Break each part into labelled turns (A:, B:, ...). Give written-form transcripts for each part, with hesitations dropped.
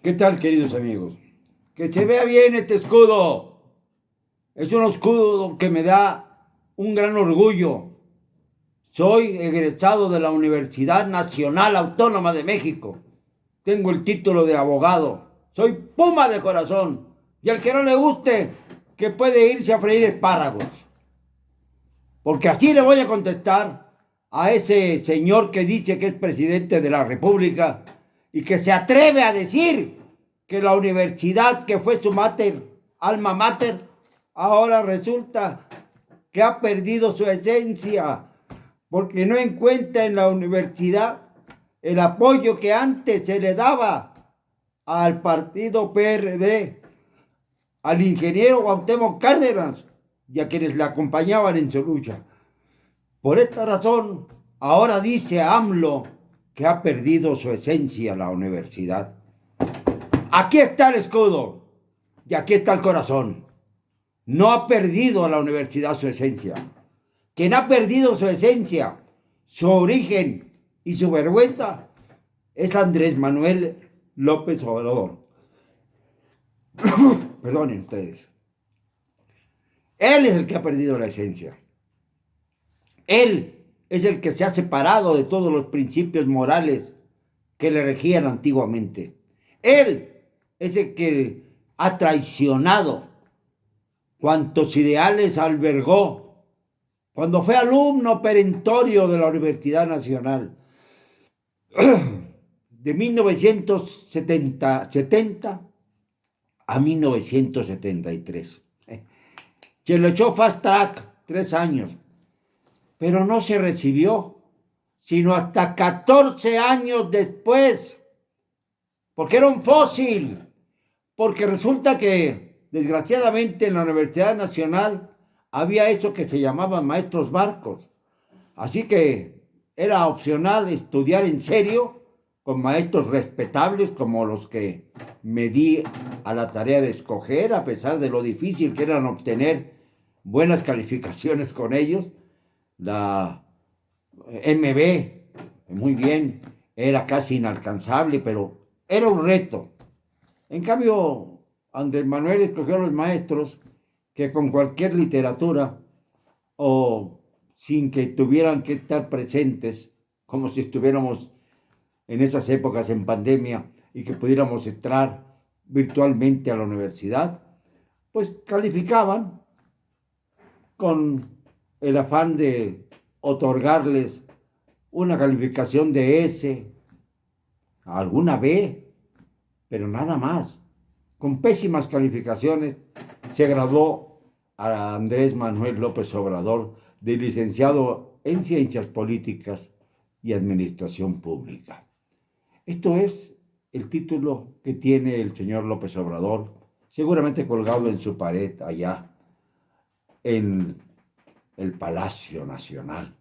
A: ¿Qué tal, queridos amigos? Que se vea bien este escudo. Es un escudo que me da un gran orgullo. Soy egresado de la Universidad Nacional Autónoma de México. Tengo el título de abogado. Soy Puma de corazón. Y al que no le guste, que puede irse a freír espárragos. Porque así le voy a contestar a ese señor que dice que es presidente de la República y que se atreve a decir que la universidad que fue su alma mater, ahora resulta que ha perdido su esencia, porque no encuentra en la universidad el apoyo que antes se le daba al partido PRD, al ingeniero Cuauhtémoc Cárdenas y a quienes le acompañaban en su lucha. Por esta razón, ahora dice AMLO que ha perdido su esencia la universidad. Aquí está el escudo y aquí está el corazón. No ha perdido la universidad su esencia. Quien ha perdido su esencia, su origen y su vergüenza es Andrés Manuel López Obrador. Perdonen ustedes. Él es el que ha perdido la esencia. Él es el que se ha separado de todos los principios morales que le regían antiguamente. Él es el que ha traicionado cuantos ideales albergó cuando fue alumno perentorio de la Universidad Nacional de 1970 a 1973. Se lo echó fast track 3 años, pero no se recibió sino hasta 14 años después, porque era un fósil, porque resulta que desgraciadamente en la Universidad Nacional había eso que se llamaban maestros barcos, así que era opcional estudiar en serio con maestros respetables como los que me di a la tarea de escoger, a pesar de lo difícil que eran obtener buenas calificaciones con ellos. La MB, muy bien, era casi inalcanzable, pero era un reto. En cambio, Andrés Manuel escogió a los maestros que con cualquier literatura o sin que tuvieran que estar presentes, como si estuviéramos en esas épocas en pandemia y que pudiéramos entrar virtualmente a la universidad, pues calificaban con el afán de otorgarles una calificación de S, alguna B, pero nada más. Con pésimas calificaciones se graduó a Andrés Manuel López Obrador de licenciado en Ciencias Políticas y Administración Pública. Esto es el título que tiene el señor López Obrador, seguramente colgado en su pared allá en el Palacio Nacional,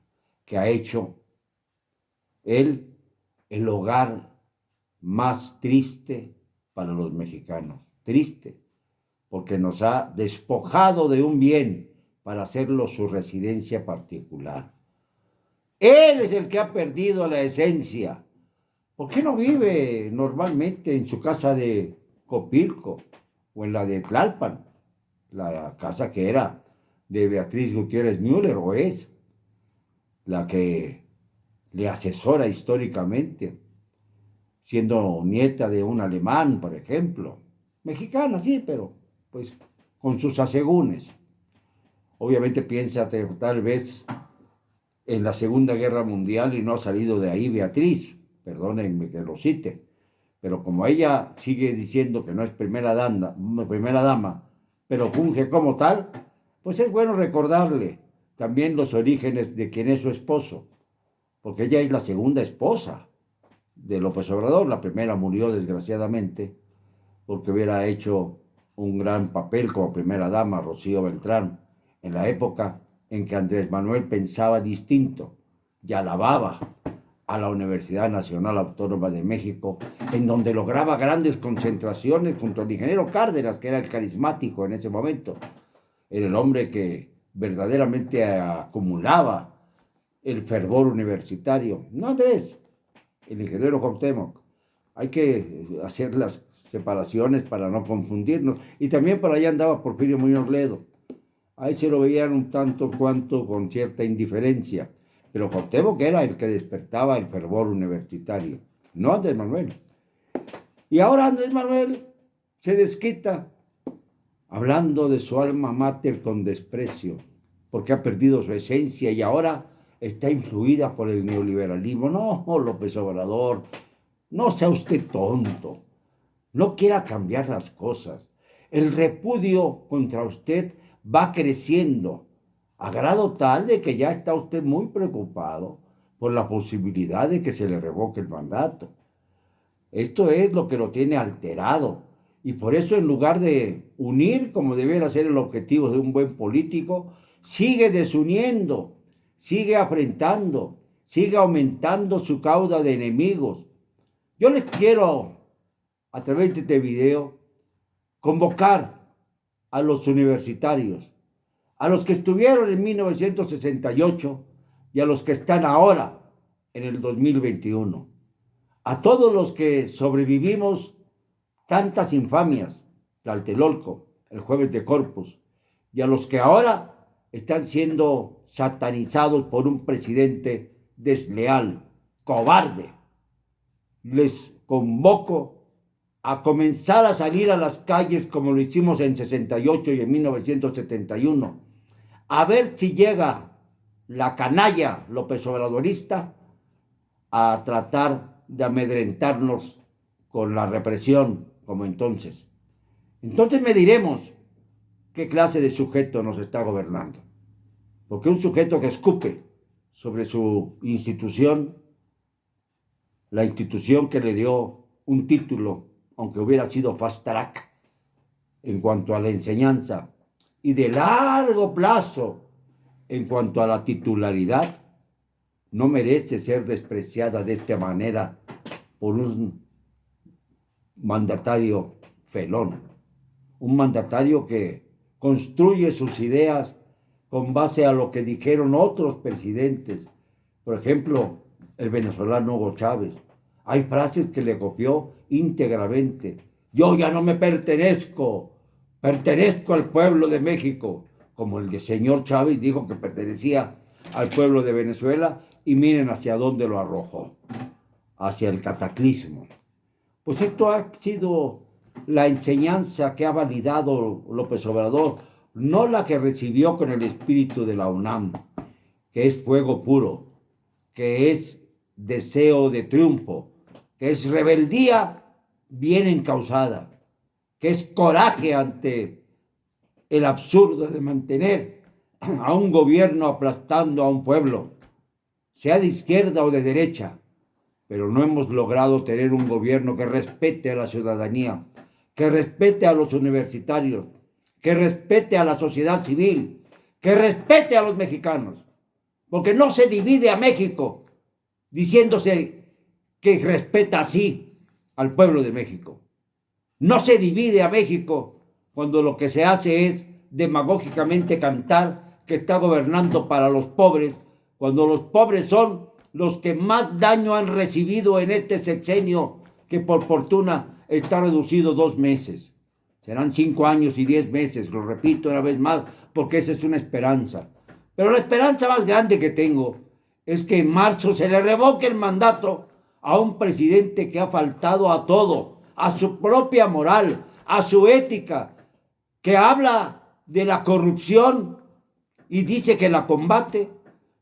A: que ha hecho él el hogar más triste para los mexicanos. Triste, porque nos ha despojado de un bien para hacerlo su residencia particular. Él es el que ha perdido la esencia. ¿Por qué no vive normalmente en su casa de Copilco o en la de Tlalpan? La casa que era de Beatriz Gutiérrez Müller, o es la que le asesora históricamente, siendo nieta de un alemán, por ejemplo. Mexicana, sí, pero pues con sus asegúnes. Obviamente piensa tal vez en la Segunda Guerra Mundial y no ha salido de ahí Beatriz, perdónenme que lo cite, pero como ella sigue diciendo que no es primera dama, pero funge como tal, pues es bueno recordarle también los orígenes de quien es su esposo, porque ella es la segunda esposa de López Obrador. La primera murió desgraciadamente porque hubiera hecho un gran papel como primera dama, Rocío Beltrán, en la época en que Andrés Manuel pensaba distinto y alababa a la Universidad Nacional Autónoma de México, en donde lograba grandes concentraciones junto al ingeniero Cárdenas, que era el carismático en ese momento. Era el hombre que verdaderamente acumulaba el fervor universitario. No, Andrés, el ingeniero Cuauhtémoc. Hay que hacer las separaciones para no confundirnos. Y también por allá andaba Porfirio Muñoz Ledo. Ahí se lo veían un tanto cuanto con cierta indiferencia. Pero Cuauhtémoc era el que despertaba el fervor universitario, no Andrés Manuel. Y ahora Andrés Manuel se desquita hablando de su alma mater con desprecio, porque ha perdido su esencia y ahora está influida por el neoliberalismo. No, López Obrador, no sea usted tonto, no quiera cambiar las cosas. El repudio contra usted va creciendo a grado tal de que ya está usted muy preocupado por la posibilidad de que se le revoque el mandato. Esto es lo que lo tiene alterado. Y por eso, en lugar de unir, como debiera ser el objetivo de un buen político, sigue desuniendo, sigue afrentando, sigue aumentando su cauda de enemigos. Yo les quiero, a través de este video, convocar a los universitarios, a los que estuvieron en 1968 y a los que están ahora en el 2021. A todos los que sobrevivimos tantas infamias, Tlatelolco, el Jueves de Corpus, y a los que ahora están siendo satanizados por un presidente desleal, cobarde, les convoco a comenzar a salir a las calles como lo hicimos en 68 y en 1971, a ver si llega la canalla López Obradorista a tratar de amedrentarnos con la represión como entonces. Entonces mediremos qué clase de sujeto nos está gobernando. Porque un sujeto que escupe sobre su institución, la institución que le dio un título, aunque hubiera sido fast track, en cuanto a la enseñanza, y de largo plazo en cuanto a la titularidad, no merece ser despreciada de esta manera por un mandatario felón, un mandatario que construye sus ideas con base a lo que dijeron otros presidentes. Por ejemplo, el venezolano Hugo Chávez. Hay frases que le copió íntegramente. Yo ya no me pertenezco, pertenezco al pueblo de México, como el señor Chávez dijo que pertenecía al pueblo de Venezuela, y miren hacia dónde lo arrojó, hacia el cataclismo. Pues esto ha sido la enseñanza que ha validado López Obrador, no la que recibió con el espíritu de la UNAM, que es fuego puro, que es deseo de triunfo, que es rebeldía bien encausada, que es coraje ante el absurdo de mantener a un gobierno aplastando a un pueblo, sea de izquierda o de derecha, pero no hemos logrado tener un gobierno que respete a la ciudadanía, que respete a los universitarios, que respete a la sociedad civil, que respete a los mexicanos, porque no se divide a México diciéndose que respeta así al pueblo de México. No se divide a México cuando lo que se hace es demagógicamente cantar que está gobernando para los pobres, cuando los pobres son los que más daño han recibido en este sexenio, que por fortuna está reducido 2 meses. Serán 5 años y 10 meses, lo repito una vez más, porque esa es una esperanza. Pero la esperanza más grande que tengo es que en marzo se le revoque el mandato a un presidente que ha faltado a todo, a su propia moral, a su ética, que habla de la corrupción y dice que la combate,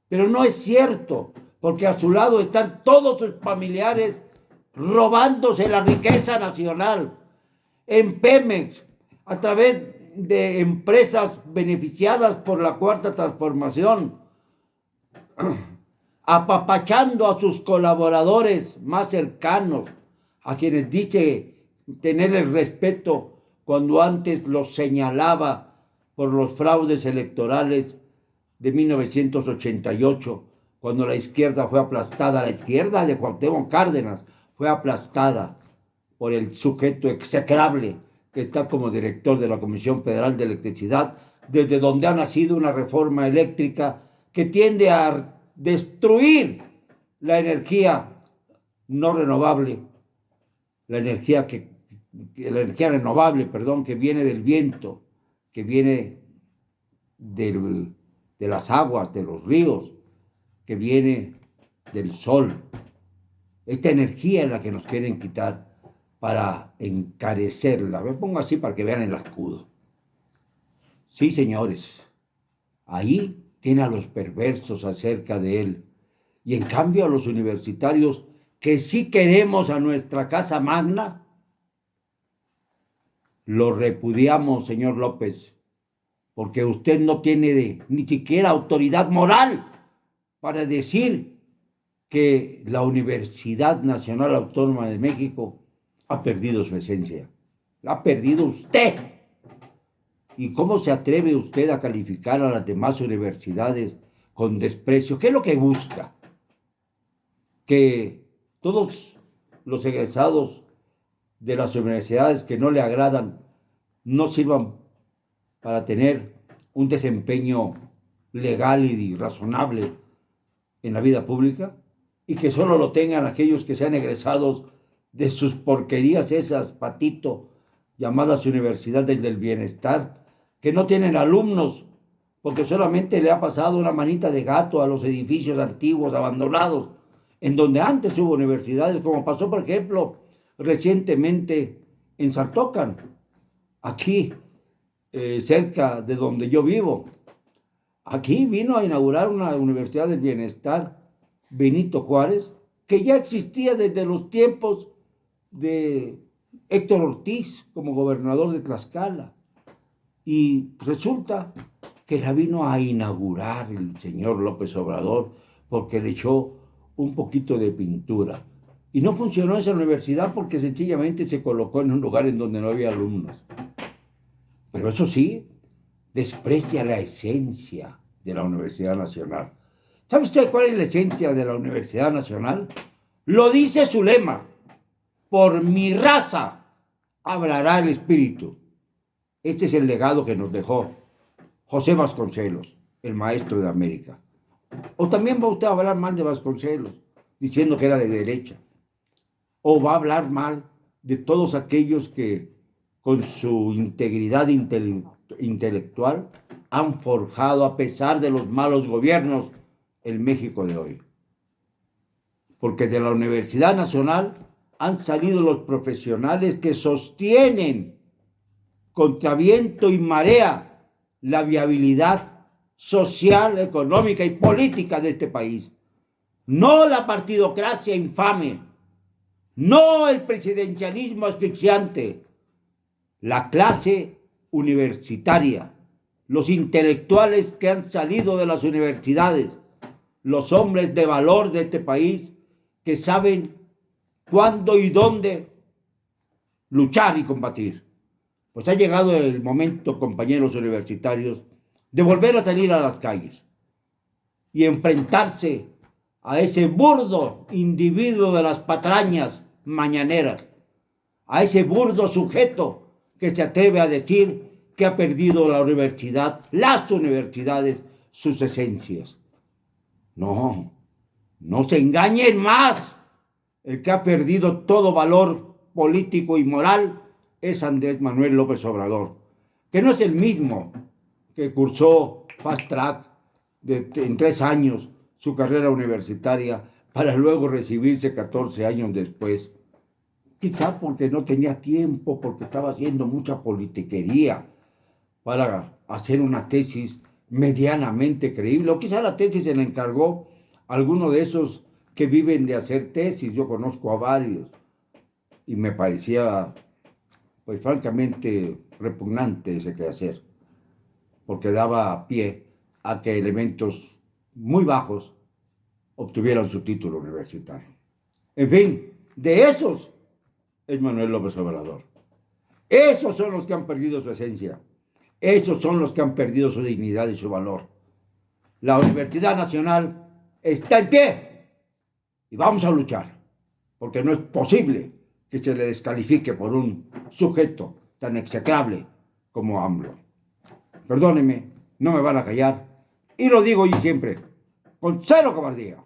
A: pero no es cierto, porque a su lado están todos sus familiares robándose la riqueza nacional en Pemex, a través de empresas beneficiadas por la Cuarta Transformación, apapachando a sus colaboradores más cercanos, a quienes dice tener el respeto cuando antes los señalaba por los fraudes electorales de 1988, cuando la izquierda fue aplastada, la izquierda de Cuauhtémoc Cárdenas fue aplastada por el sujeto execrable que está como director de la Comisión Federal de Electricidad, desde donde ha nacido una reforma eléctrica que tiende a destruir la energía no renovable, la energía que la energía renovable, perdón, que viene del viento, que viene de las aguas, de los ríos, que viene del sol. Esta energía es la que nos quieren quitar para encarecerla. Me pongo así para que vean el escudo. Sí, señores, ahí tiene a los perversos acerca de él. Y en cambio a los universitarios que sí queremos a nuestra casa magna, lo repudiamos, señor López, porque usted no tiene ni siquiera autoridad moral para decir que la Universidad Nacional Autónoma de México ha perdido su esencia. La ha perdido usted. ¿Y cómo se atreve usted a calificar a las demás universidades con desprecio? ¿Qué es lo que busca? Que todos los egresados de las universidades que no le agradan no sirvan para tener un desempeño legal y razonable en la vida pública, y que solo lo tengan aquellos que sean egresados de sus porquerías esas, patito, llamadas universidades del bienestar, que no tienen alumnos, porque solamente le ha pasado una manita de gato a los edificios antiguos abandonados, en donde antes hubo universidades, como pasó, por ejemplo, recientemente en Saltócan, aquí, cerca de donde yo vivo. Aquí vino a inaugurar una Universidad del Bienestar, Benito Juárez, que ya existía desde los tiempos de Héctor Ortiz como gobernador de Tlaxcala. Y resulta que la vino a inaugurar el señor López Obrador porque le echó un poquito de pintura. Y no funcionó esa universidad porque sencillamente se colocó en un lugar en donde no había alumnos. Pero eso sí, desprecia la esencia de la Universidad Nacional. ¿Sabe usted cuál es la esencia de la Universidad Nacional? Lo dice su lema: por mi raza hablará el espíritu. Este es el legado que nos dejó José Vasconcelos, el maestro de América. O también va usted a hablar mal de Vasconcelos, diciendo que era de derecha. O va a hablar mal de todos aquellos que con su integridad intelectual han forjado, a pesar de los malos gobiernos, el México de hoy. Porque de la Universidad Nacional han salido los profesionales que sostienen contra viento y marea la viabilidad social, económica y política de este país. No la partidocracia infame, no el presidencialismo asfixiante, la clase universitaria, los intelectuales que han salido de las universidades, los hombres de valor de este país que saben cuándo y dónde luchar y combatir. Pues ha llegado el momento, compañeros universitarios, de volver a salir a las calles y enfrentarse a ese burdo individuo de las patrañas mañaneras, a ese burdo sujeto que se atreve a decir que ha perdido la universidad, las universidades, sus esencias. No, no se engañen más. El que ha perdido todo valor político y moral es Andrés Manuel López Obrador, que no es el mismo que cursó Fast Track en 3 años su carrera universitaria para luego recibirse 14 años después. Quizá porque no tenía tiempo, porque estaba haciendo mucha politiquería para hacer una tesis medianamente creíble, o quizá la tesis se la encargó a alguno de esos que viven de hacer tesis. Yo conozco a varios y me parecía, pues francamente, repugnante ese quehacer, porque daba pie a que elementos muy bajos obtuvieran su título universitario. En fin, de esos es Manuel López Obrador. Esos son los que han perdido su esencia. Esos son los que han perdido su dignidad y su valor. La Universidad Nacional está en pie y vamos a luchar, porque no es posible que se le descalifique por un sujeto tan execrable como AMLO. Perdónenme, no me van a callar, y lo digo yo siempre, con cero cobardía.